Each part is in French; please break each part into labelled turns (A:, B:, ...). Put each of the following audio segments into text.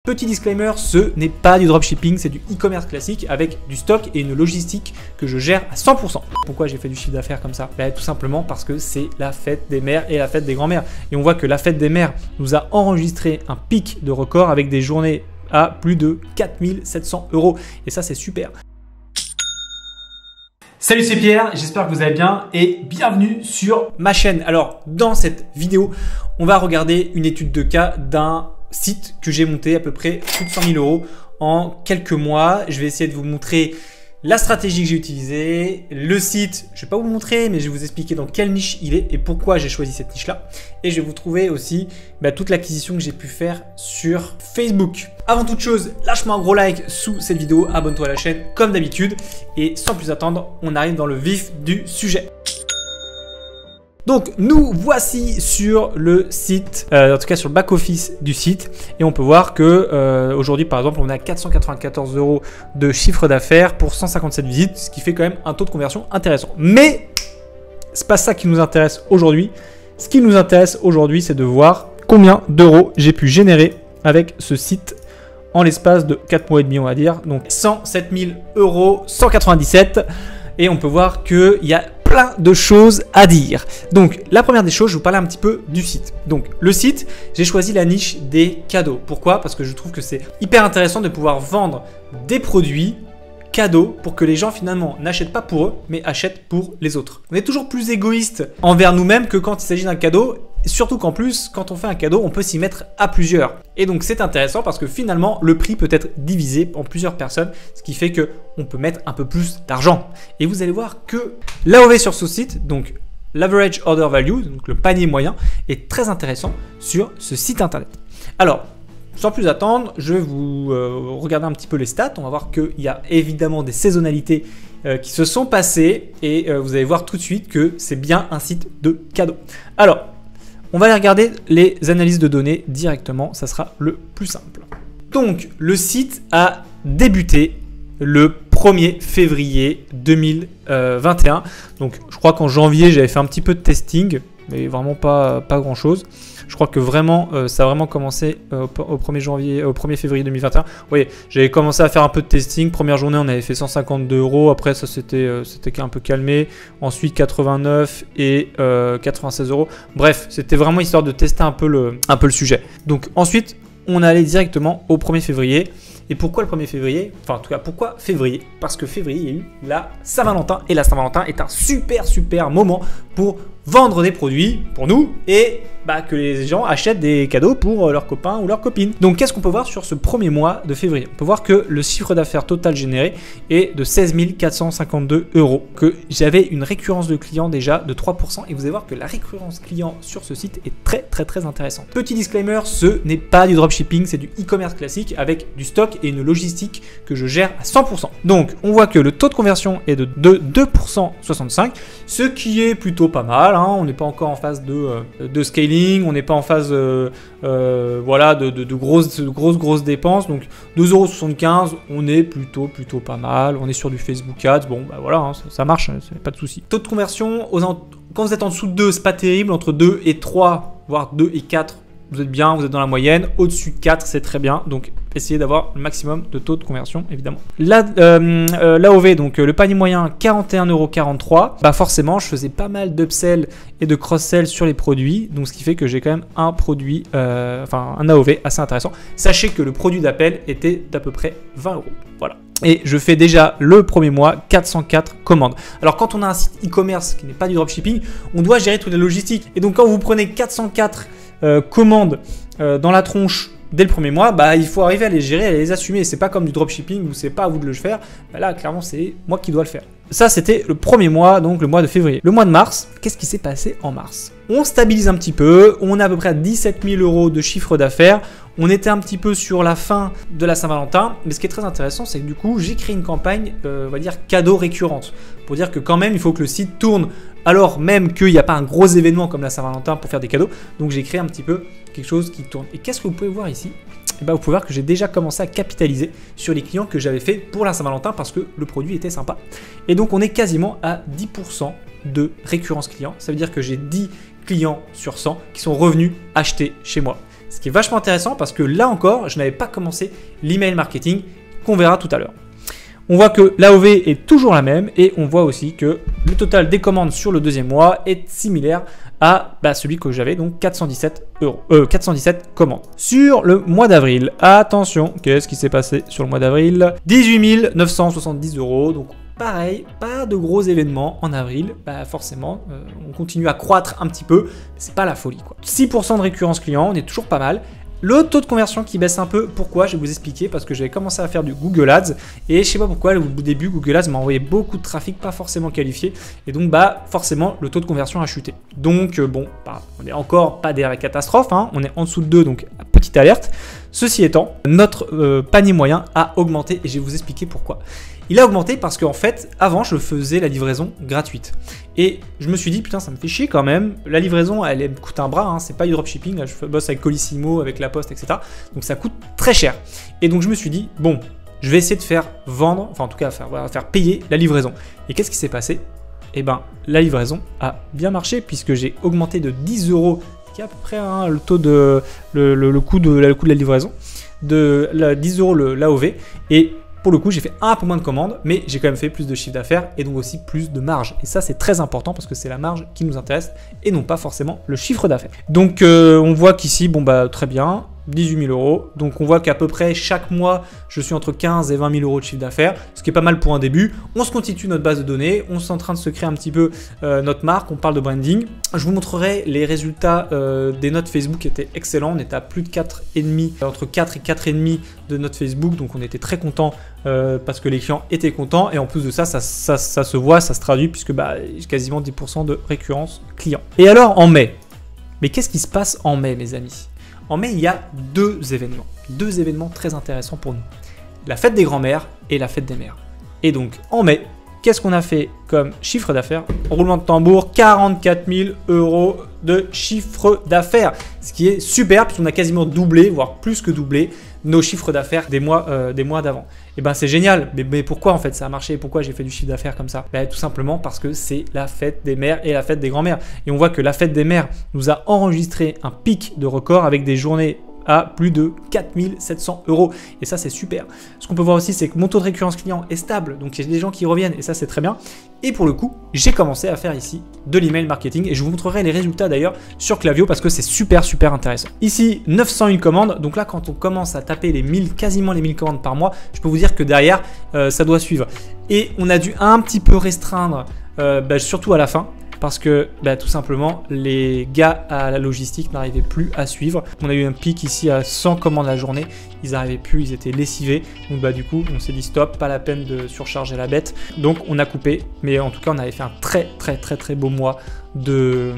A: Petit disclaimer, ce n'est pas du dropshipping, c'est du e-commerce classique avec du stock et une logistique que je gère à 100%. Pourquoi j'ai fait du chiffre d'affaires comme ça? Tout simplement parce que c'est la fête des mères et la fête des grands-mères. Et on voit que la fête des mères nous a enregistré un pic de record avec des journées à plus de 4700 €. Et ça, c'est super. Salut, c'est Pierre, j'espère que vous allez bien et bienvenue sur ma chaîne. Alors, dans cette vidéo, on va regarder une étude de cas d'un site que j'ai monté à peu près plus de 100 000 € en quelques mois. Je vais essayer de vous montrer la stratégie que j'ai utilisée, le site, je ne vais pas vous montrer, mais je vais vous expliquer dans quelle niche il est et pourquoi j'ai choisi cette niche-là. Et je vais vous trouver aussi toute l'acquisition que j'ai pu faire sur Facebook. Avant toute chose, lâche-moi un gros like sous cette vidéo, abonne-toi à la chaîne comme d'habitude. Et sans plus attendre, on arrive dans le vif du sujet. Donc nous voici sur le site, en tout cas sur le back-office du site, et on peut voir que aujourd'hui par exemple on est à 494 € de chiffre d'affaires pour 157 visites, ce qui fait quand même un taux de conversion intéressant. Mais c'est pas ça qui nous intéresse aujourd'hui. Ce qui nous intéresse aujourd'hui, c'est de voir combien d'euros j'ai pu générer avec ce site en l'espace de 4 mois et demi, on va dire. Donc 107 000 €, 197, et on peut voir qu'il y a plein de choses à dire. Donc la première des choses, je vais vous parler un petit peu du site. Donc le site, j'ai choisi la niche des cadeaux. Pourquoi? Parce que je trouve que c'est hyper intéressant de pouvoir vendre des produits cadeaux pour que les gens finalement n'achètent pas pour eux, mais achètent pour les autres. On est toujours plus égoïste envers nous-mêmes que quand il s'agit d'un cadeau. Surtout qu'en plus, quand on fait un cadeau, on peut s'y mettre à plusieurs. Et donc c'est intéressant parce que finalement, le prix peut être divisé en plusieurs personnes, ce qui fait qu'on peut mettre un peu plus d'argent. Et vous allez voir que l'AOV sur ce site, donc l'Average Order Value, donc le panier moyen, est très intéressant sur ce site internet. Alors, sans plus attendre, je vais vous regarder un petit peu les stats. On va voir qu'il y a évidemment des saisonnalités qui se sont passées et vous allez voir tout de suite que c'est bien un site de cadeaux. Alors, on va aller regarder les analyses de données directement, ça sera le plus simple. Donc, le site a débuté le 1er février 2021. Donc, je crois qu'en janvier, j'avais fait un petit peu de testing, mais vraiment pas grand-chose. Je crois que vraiment, ça a vraiment commencé au 1er février 2021. Vous voyez, j'avais commencé à faire un peu de testing. Première journée, on avait fait 152 €. Après, ça c'était un peu calmé. Ensuite, 89 et 96 €. Bref, c'était vraiment histoire de tester un peu le sujet. Donc ensuite, on allait directement au 1er février. Et pourquoi le 1er février? Enfin, en tout cas, pourquoi février? Parce que février, il y a eu la Saint-Valentin. Et la Saint-Valentin est un super moment pour vendre des produits pour nous et que les gens achètent des cadeaux pour leurs copains ou leurs copines. Donc, qu'est-ce qu'on peut voir sur ce premier mois de février? On peut voir que le chiffre d'affaires total généré est de 16 452 €. Que j'avais une récurrence de clients déjà de 3%. Et vous allez voir que la récurrence client sur ce site est très intéressante. Petit disclaimer, ce n'est pas du dropshipping, c'est du e-commerce classique avec du stock et une logistique que je gère à 100%. Donc, on voit que le taux de conversion est de 2,65%, ce qui est plutôt pas mal. On n'est pas encore en phase de scaling, on n'est pas en phase de grosses dépenses. Donc 2,75 €, on est plutôt pas mal. On est sur du Facebook Ads, bon voilà, ça marche, pas de souci. Taux de conversion, quand vous êtes en dessous de 2, c'est pas terrible. Entre 2 et 3, voire 2 et 4, vous êtes bien, vous êtes dans la moyenne. Au-dessus de 4, c'est très bien. Donc, essayez d'avoir le maximum de taux de conversion, évidemment. L'AOV, donc le panier moyen, 41,43 €. Forcément, je faisais pas mal d'upsell et de cross-sell sur les produits. Donc, ce qui fait que j'ai quand même un produit, un AOV assez intéressant. Sachez que le produit d'appel était d'à peu près 20 €. Voilà. Et je fais déjà le premier mois 404 commandes. Alors quand on a un site e-commerce qui n'est pas du dropshipping, on doit gérer toute la logistique. Et donc quand vous prenez 404 commandes dans la tronche dès le premier mois, il faut arriver à les gérer, à les assumer. C'est pas comme du dropshipping où c'est pas à vous de le faire. Là, clairement, c'est moi qui dois le faire. Ça, c'était le premier mois, donc le mois de février. Le mois de mars, qu'est-ce qui s'est passé en mars? On stabilise un petit peu. On est à peu près à 17 000 € de chiffre d'affaires. On était un petit peu sur la fin de la Saint-Valentin. Mais ce qui est très intéressant, c'est que du coup, j'ai créé une campagne, on va dire, cadeau récurrente. Pour dire que quand même, il faut que le site tourne alors même qu'il n'y a pas un gros événement comme la Saint-Valentin pour faire des cadeaux. Donc, j'ai créé un petit peu quelque chose qui tourne. Et qu'est-ce que vous pouvez voir ici? Vous pouvez voir que j'ai déjà commencé à capitaliser sur les clients que j'avais fait pour la Saint-Valentin parce que le produit était sympa. Et donc, on est quasiment à 10% de récurrence client. Ça veut dire que j'ai 10 clients sur 100 qui sont revenus acheter chez moi. Ce qui est vachement intéressant parce que là encore, je n'avais pas commencé l'email marketing qu'on verra tout à l'heure. On voit que l'AOV est toujours la même et on voit aussi que le total des commandes sur le deuxième mois est similaire à celui que j'avais, donc 417 commandes. Sur le mois d'avril, attention, qu'est-ce qui s'est passé sur le mois d'avril? 18 970 €, donc pareil, pas de gros événements en avril, forcément, on continue à croître un petit peu, mais c'est pas la folie quoi. 6% de récurrence client, on est toujours pas mal. Le taux de conversion qui baisse un peu, pourquoi? Je vais vous expliquer, parce que j'avais commencé à faire du Google Ads et je sais pas pourquoi au début Google Ads m'a envoyé beaucoup de trafic pas forcément qualifié et donc forcément le taux de conversion a chuté. Donc on n'est encore pas derrière la catastrophe, hein, on est en dessous de 2, donc petite alerte. Ceci étant, notre panier moyen a augmenté et je vais vous expliquer pourquoi. Il a augmenté parce qu'en fait, avant, je faisais la livraison gratuite. Et je me suis dit, putain, ça me fait chier quand même. La livraison, elle me coûte un bras, hein, c'est pas du dropshipping. Là, je bosse avec Colissimo, avec La Poste, etc. Donc ça coûte très cher. Et donc je me suis dit, bon, je vais essayer de faire vendre, enfin en tout cas faire payer la livraison. Et qu'est-ce qui s'est passé? Eh ben, la livraison a bien marché puisque j'ai augmenté de 10 €, qui est à peu près le taux de le coût de la livraison, de 10 € l'AOV. Et pour le coup, j'ai fait un peu moins de commandes, mais j'ai quand même fait plus de chiffre d'affaires et donc aussi plus de marge. Et ça, c'est très important parce que c'est la marge qui nous intéresse et non pas forcément le chiffre d'affaires. Donc, on voit qu'ici, très bien, 18 000 €. Donc, on voit qu'à peu près chaque mois, je suis entre 15 et 20 000 € de chiffre d'affaires, ce qui est pas mal pour un début. On se constitue notre base de données, on est en train de se créer un petit peu notre marque, on parle de branding. Je vous montrerai les résultats des notes Facebook qui étaient excellents. On était à plus de 4,5, entre 4 et 4,5 de notes Facebook, donc on était très content parce que les clients étaient contents et en plus de ça, ça se voit, ça se traduit puisque quasiment 10% de récurrence client. Et alors en mai, mais qu'est-ce qui se passe en mai, mes amis? En mai, il y a deux événements très intéressants pour nous. La fête des grands-mères et la fête des mères. Et donc en mai, qu'est-ce qu'on a fait comme chiffre d'affaires? Roulement de tambour, 44 000 € de chiffre d'affaires, ce qui est super puisqu'on a quasiment doublé, voire plus que doublé, nos chiffres d'affaires des mois d'avant. Et c'est génial, mais pourquoi en fait ça a marché? Pourquoi j'ai fait du chiffre d'affaires comme ça? Tout simplement parce que c'est la fête des mères et la fête des grands-mères. Et on voit que la fête des mères nous a enregistré un pic de record avec des journées à plus de 4 700 €. Et ça, c'est super. Ce qu'on peut voir aussi, c'est que mon taux de récurrence client est stable. Donc, il y a des gens qui reviennent et ça, c'est très bien. Et pour le coup, j'ai commencé à faire ici de l'email marketing et je vous montrerai les résultats d'ailleurs sur Klaviyo parce que c'est super intéressant. Ici, 901 commandes. Donc là, quand on commence à taper quasiment les 1000 commandes par mois, je peux vous dire que derrière, ça doit suivre. Et on a dû un petit peu restreindre, surtout à la fin. Parce que tout simplement, les gars à la logistique n'arrivaient plus à suivre. On a eu un pic ici à 100 commandes la journée. Ils n'arrivaient plus, ils étaient lessivés. Donc du coup, on s'est dit stop, pas la peine de surcharger la bête. Donc on a coupé. Mais en tout cas, on avait fait un très beau mois de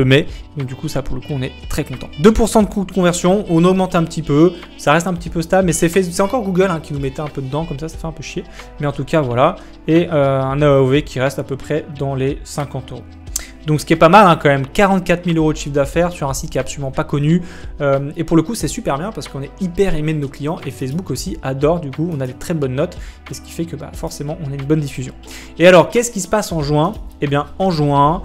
A: mai. Donc du coup, ça pour le coup, on est très content. 2% de coût de conversion, on augmente un petit peu. Ça reste un petit peu stable, mais c'est encore Google qui nous mettait un peu dedans, comme ça fait un peu chier. Mais en tout cas, voilà. Et un AOV qui reste à peu près dans les 50 €. Donc ce qui est pas mal quand même, 44 000 € de chiffre d'affaires sur un site qui est absolument pas connu. Et pour le coup, c'est super bien parce qu'on est hyper aimé de nos clients et Facebook aussi adore. Du coup, on a des très bonnes notes et ce qui fait que forcément, on a une bonne diffusion. Et alors, qu'est-ce qui se passe en juin? Eh bien, en juin,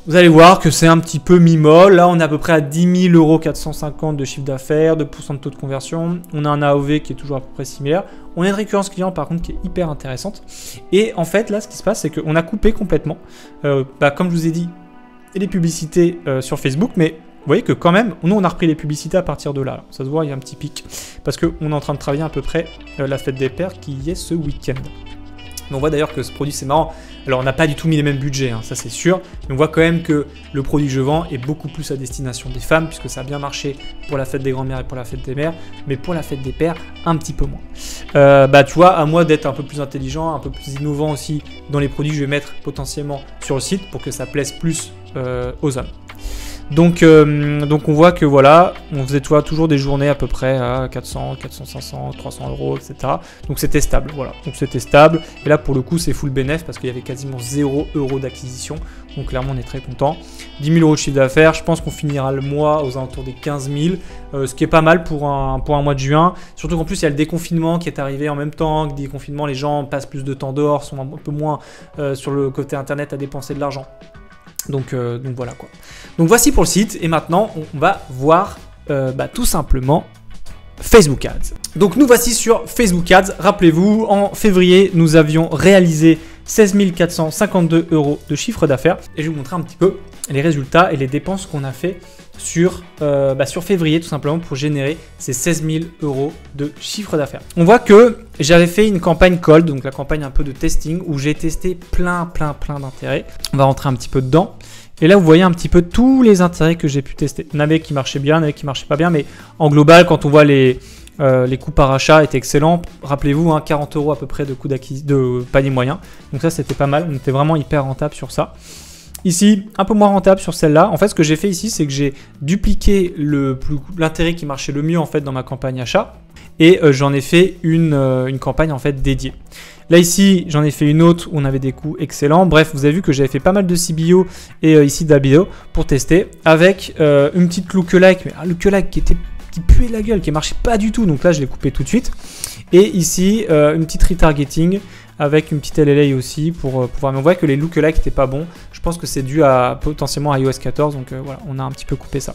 A: vous allez voir que c'est un petit peu mi-molle. Là, on est à peu près à 10 000 450 € de chiffre d'affaires, 2% de taux de conversion. On a un AOV qui est toujours à peu près similaire. On a une récurrence client par contre qui est hyper intéressante. Et en fait, là, ce qui se passe, c'est qu'on a coupé complètement, comme je vous ai dit, les publicités sur Facebook. Mais vous voyez que quand même, nous, on a repris les publicités à partir de là. Alors, ça se voit, il y a un petit pic. Parce qu'on est en train de travailler à peu près la fête des pères qui y est ce week-end. On voit d'ailleurs que ce produit, c'est marrant. Alors, on n'a pas du tout mis les mêmes budgets, ça c'est sûr. Mais on voit quand même que le produit que je vends est beaucoup plus à destination des femmes, puisque ça a bien marché pour la fête des grands-mères et pour la fête des mères. Mais pour la fête des pères, un petit peu moins. Tu vois, à moi d'être un peu plus intelligent, un peu plus innovant aussi dans les produits que je vais mettre potentiellement sur le site pour que ça plaise plus aux hommes. Donc on voit que voilà, on faisait toujours des journées à peu près à 400, 500, 300 €, etc. Donc c'était stable, voilà. Donc c'était stable. Et là pour le coup c'est full bénéf parce qu'il y avait quasiment 0 € d'acquisition. Donc clairement on est très content. 10 000 € de chiffre d'affaires. Je pense qu'on finira le mois aux alentours des 15 000, ce qui est pas mal pour un mois de juin. Surtout qu'en plus il y a le déconfinement qui est arrivé en même temps. Que déconfinement, les gens passent plus de temps dehors, sont un peu moins sur le côté internet à dépenser de l'argent. Donc voilà quoi. Donc voici pour le site et maintenant on va voir tout simplement Facebook Ads. Donc nous voici sur Facebook Ads. Rappelez-vous, en février, nous avions réalisé 16 452 € de chiffre d'affaires et je vais vous montrer un petit peu les résultats et les dépenses qu'on a fait sur février tout simplement pour générer ces 16 000 € de chiffre d'affaires. On voit que j'avais fait une campagne cold, donc la campagne un peu de testing où j'ai testé plein d'intérêts. On va rentrer un petit peu dedans. Et là, vous voyez un petit peu tous les intérêts que j'ai pu tester. Il y en avait qui marchaient bien, il y en avait qui marchaient pas bien, mais en global, quand on voit les coûts par achat étaient excellents. Rappelez-vous, 40 € à peu près de coût de panier moyen. Donc ça, c'était pas mal. On était vraiment hyper rentable sur ça. Ici, un peu moins rentable sur celle-là. En fait, ce que j'ai fait ici, c'est que j'ai dupliqué l'intérêt qui marchait le mieux en fait dans ma campagne achat. Et j'en ai fait une campagne en fait dédiée. Là ici, j'en ai fait une autre où on avait des coûts excellents. Bref, vous avez vu que j'avais fait pas mal de CBO et ici d'ABO pour tester avec une petite lookalike, mais un lookalike qui puait la gueule, qui marchait pas du tout. Donc là, je l'ai coupé tout de suite. Et ici, une petite retargeting avec une petite LLA aussi pour pouvoir. Mais on voit que les lookalikes n'étaient pas bons. Je pense que c'est dû potentiellement à iOS 14. Donc voilà, on a un petit peu coupé ça.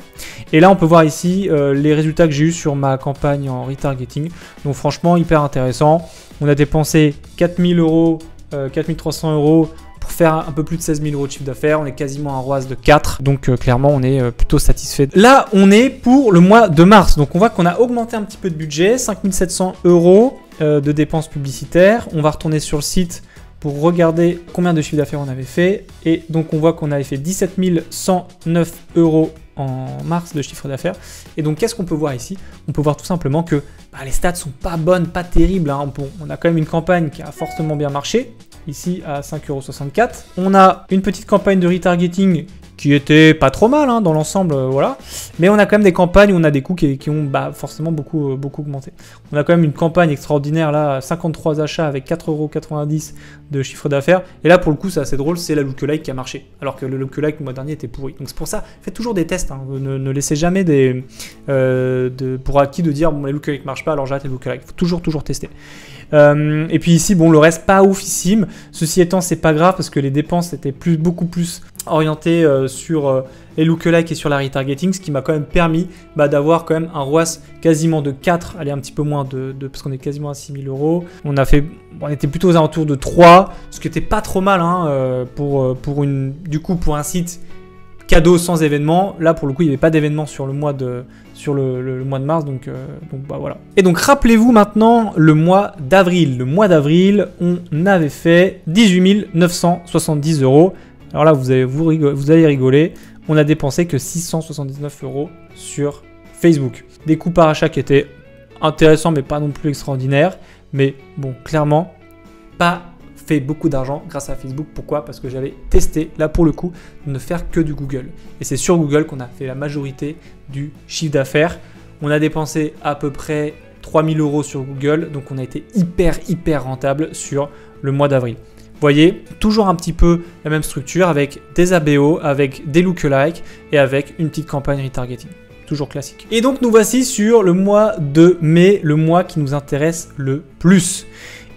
A: Et là, on peut voir ici les résultats que j'ai eu sur ma campagne en retargeting. Donc franchement, hyper intéressant. On a dépensé 4 000 €, 4 300 € pour faire un peu plus de 16 000 € de chiffre d'affaires. On est quasiment un ROAS de 4. Donc clairement, on est plutôt satisfait. Là, on est pour le mois de mars. Donc on voit qu'on a augmenté un petit peu de budget, 5 700 € de dépenses publicitaires. On va retourner sur le site pour regarder combien de chiffre d'affaires on avait fait. Et donc on voit qu'on avait fait 17 109 € en mars de chiffre d'affaires. Et donc qu'est-ce qu'on peut voir ici? On peut voir tout simplement que les stats sont pas bonnes, pas terribles. On a quand même une campagne qui a fortement bien marché, ici à 5,64 €. On a une petite campagne de retargeting qui était pas trop mal dans l'ensemble, voilà. Mais on a quand même des campagnes où on a des coûts qui ont forcément beaucoup augmenté. On a quand même une campagne extraordinaire là, 53 achats avec 4,90 € de chiffre d'affaires. Et là pour le coup c'est assez drôle, c'est la lookalike qui a marché. Alors que le lookalike le mois dernier était pourri. Donc c'est pour ça, faites toujours des tests. Ne laissez jamais pour acquis de dire bon les lookalike marchent pas, alors j'arrête les lookalike. Il faut toujours tester. Et puis ici, bon, le reste pas oufissime. Ceci étant, c'est pas grave parce que les dépenses étaient beaucoup plus orientées sur les lookalikes et sur la retargeting, ce qui m'a quand même permis d'avoir quand même un ROAS quasiment de 4, allez un petit peu moins parce qu'on est quasiment à 6 000 €. On était plutôt aux alentours de 3, ce qui était pas trop mal pour un site cadeau sans événement. Là pour le coup il n'y avait pas d'événement sur le mois de mars, donc voilà. Et donc rappelez-vous maintenant le mois d'avril. Le mois d'avril on avait fait 18 970 €. Alors là vous allez rigoler, on a dépensé que 679 € sur Facebook. Des coûts par achat qui étaient intéressants mais pas non plus extraordinaires. Mais bon, clairement pas fait beaucoup d'argent grâce à Facebook. Pourquoi? Parce que j'avais testé, là pour le coup, de ne faire que du Google. Et c'est sur Google qu'on a fait la majorité du chiffre d'affaires. On a dépensé à peu près 3 000 € sur Google, donc on a été hyper rentable sur le mois d'avril. Vous voyez, toujours un petit peu la même structure avec des ABO, avec des lookalikes et avec une petite campagne retargeting. Toujours classique. Et donc nous voici sur le mois de mai, le mois qui nous intéresse le plus.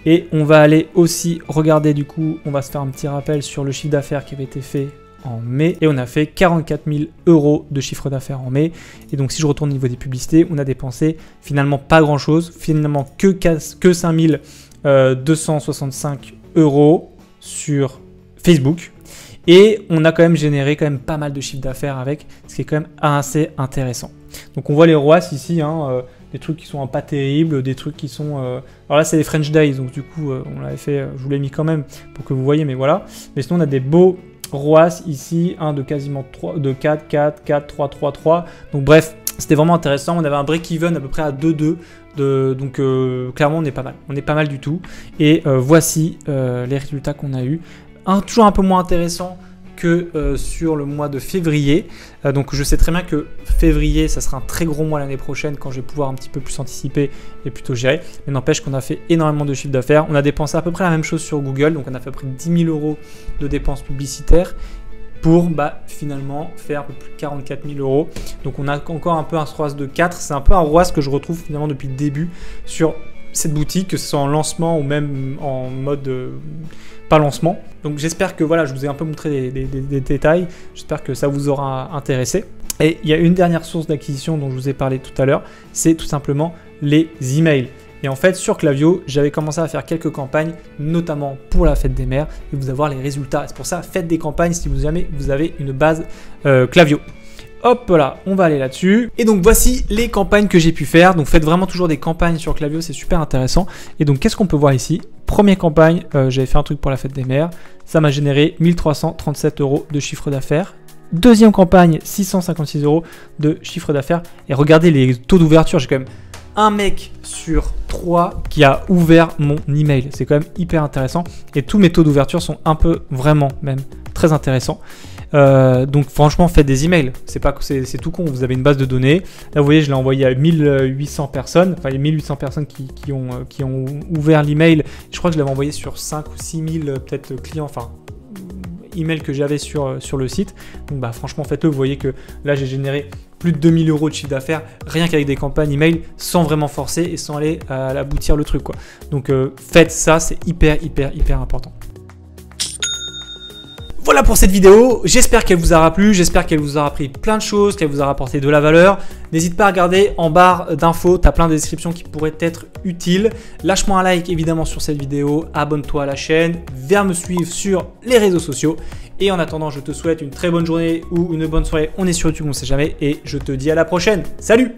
A: Et on va aller aussi regarder du coup, on va se faire un petit rappel sur le chiffre d'affaires qui avait été fait en mai. Et on a fait 44 000 € de chiffre d'affaires en mai. Et donc si je retourne au niveau des publicités, on a dépensé finalement pas grand chose. Finalement que 5 265 € sur Facebook. Et on a quand même généré pas mal de chiffre d'affaires avec, ce qui est quand même assez intéressant. Donc on voit les ROAS ici, des trucs qui sont pas terribles, des trucs qui sont... Alors là c'est les French Days, donc du coup on l'avait fait, je vous l'ai mis quand même pour que vous voyez, mais voilà. Mais sinon on a des beaux ROAS ici, de quasiment 3, de 4, 4, 4, 3, 3, 3. Donc bref, c'était vraiment intéressant. On avait un break-even à peu près à 2,2. Donc clairement on est pas mal. On est pas mal du tout. Et voici les résultats qu'on a eu. Toujours un peu moins intéressant que sur le mois de février. Donc je sais très bien que février, ça sera un très gros mois l'année prochaine quand je vais pouvoir un petit peu plus anticiper et plutôt gérer. Mais n'empêche qu'on a fait énormément de chiffre d'affaires. On a dépensé à peu près la même chose sur Google. Donc on a fait à peu près 10 000 € de dépenses publicitaires pour finalement faire un peu plus de 44 000 €. Donc on a encore un peu un ROAS de 4. C'est un peu un ROAS que je retrouve finalement depuis le début sur cette boutique, que ce soit en lancement ou même en mode pas lancement. Donc j'espère que voilà, je vous ai un peu montré des détails, j'espère que ça vous aura intéressé. Et il y a une dernière source d'acquisition dont je vous ai parlé tout à l'heure, c'est tout simplement les emails. Et en fait, sur Klaviyo, j'avais commencé à faire quelques campagnes, notamment pour la fête des mères, et vous avoir les résultats. C'est pour ça, faites des campagnes si jamais vous avez une base Klaviyo. Hop là, on va aller là-dessus. Et donc voici les campagnes que j'ai pu faire. Donc faites vraiment toujours des campagnes sur Klaviyo, c'est super intéressant. Et donc qu'est-ce qu'on peut voir ici? Première campagne, j'avais fait un truc pour la fête des mères. Ça m'a généré 1337 € de chiffre d'affaires. Deuxième campagne, 656 € de chiffre d'affaires. Et regardez les taux d'ouverture, j'ai quand même un mec sur 3 qui a ouvert mon email. C'est quand même hyper intéressant. Et tous mes taux d'ouverture sont un peu, vraiment même, très intéressants. Donc franchement, faites des emails. C'est tout con. Vous avez une base de données. Là, vous voyez, je l'ai envoyé à 1800 personnes. Enfin, il y a 1800 personnes qui ont ouvert l'email. Je crois que je l'avais envoyé sur 5 ou 6000 peut-être clients. Enfin, email que j'avais sur le site. Donc bah franchement, faites-le. Vous voyez que là, j'ai généré plus de 2000 € de chiffre d'affaires rien qu'avec des campagnes email sans vraiment forcer et sans aller à aboutir le truc, quoi. Donc faites ça, c'est hyper important. Voilà pour cette vidéo, j'espère qu'elle vous aura plu, j'espère qu'elle vous aura appris plein de choses, qu'elle vous aura apporté de la valeur. N'hésite pas à regarder en barre d'infos, tu as plein de descriptions qui pourraient être utiles. Lâche-moi un like évidemment sur cette vidéo, abonne-toi à la chaîne, viens me suivre sur les réseaux sociaux. Et en attendant, je te souhaite une très bonne journée ou une bonne soirée, on est sur YouTube, on ne sait jamais, et je te dis à la prochaine. Salut!